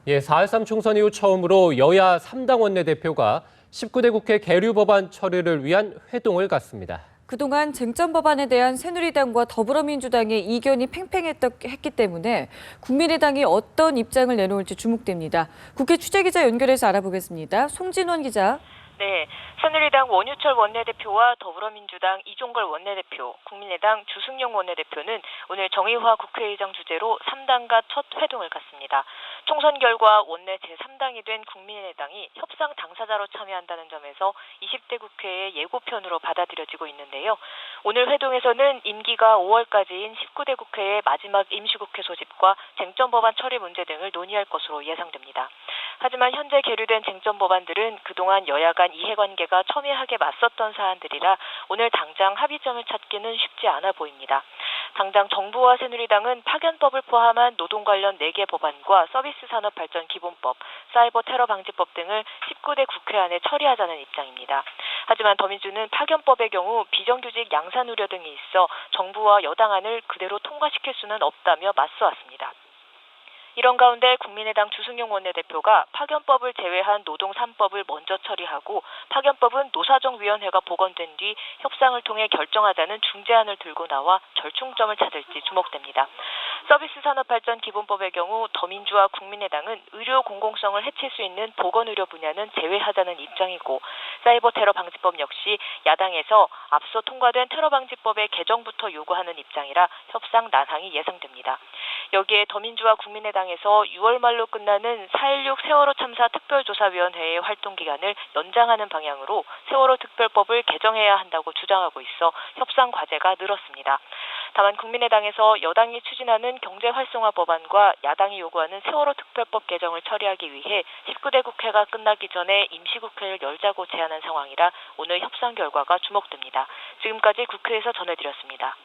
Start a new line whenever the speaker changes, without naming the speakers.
예, 4.13 총선 이후 처음으로 여야 3당 원내대표가 19대 국회 계류 법안 처리를 위한 회동을 갖습니다.
그동안 쟁점 법안에 대한 새누리당과 더불어민주당의 이견이 팽팽했기 때문에 국민의당이 어떤 입장을 내놓을지 주목됩니다. 국회 취재기자 연결해서 알아보겠습니다. 송진원 기자.
네, 새누리당 원유철 원내대표와 더불어민주당 이종걸 원내대표, 국민의당 주승용 원내대표는 오늘 정의화 국회의장 주재로 3당과 첫 회동을 갖습니다. 총선 결과 원내 제3당이 된 국민의당이 협상 당사자로 참여한다는 점에서 20대 국회의 예고편으로 받아들여지고 있는데요. 오늘 회동에서는 임기가 5월까지인 19대 국회의 마지막 임시국회 소집과 쟁점 법안 처리 문제 등을 논의할 것으로 예상됩니다. 하지만 현재 계류된 쟁점 법안들은 그동안 여야 간 이해관계가 첨예하게 맞섰던 사안들이라 오늘 당장 합의점을 찾기는 쉽지 않아 보입니다. 당장 정부와 새누리당은 파견법을 포함한 노동 관련 4개 법안과 서비스산업발전기본법, 사이버 테러 방지법 등을 19대 국회 안에 처리하자는 입장입니다. 하지만 더민주는 파견법의 경우 비정규직 양산 우려 등이 있어 정부와 여당안을 그대로 통과시킬 수는 없다며 맞서왔습니다. 이런 가운데 국민의당 주승용 원내대표가 파견법을 제외한 노동 3법을 먼저 처리하고 파견법은 노사정위원회가 복원된 뒤 협상을 통해 결정하자는 중재안을 들고 나와 절충점을 찾을지 주목됩니다. 서비스산업발전기본법의 경우 더민주와 국민의당은 의료 공공성을 해칠 수 있는 보건의료 분야는 제외하자는 입장이고 사이버 테러 방지법 역시 야당에서 앞서 통과된 테러 방지법의 개정부터 요구하는 입장이라 협상 난항이 예상됩니다. 여기에 더민주와 국민의당에서 6월 말로 끝나는 4.16 세월호 참사 특별조사위원회의 활동 기간을 연장하는 방향으로 세월호 특별법을 개정해야 한다고 주장하고 있어 협상 과제가 늘었습니다. 다만 국민의당에서 여당이 추진하는 경제활성화 법안과 야당이 요구하는 세월호 특별법 개정을 처리하기 위해 19대 국회가 끝나기 전에 임시국회를 열자고 제안한 상황이라 오늘 협상 결과가 주목됩니다. 지금까지 국회에서 전해드렸습니다.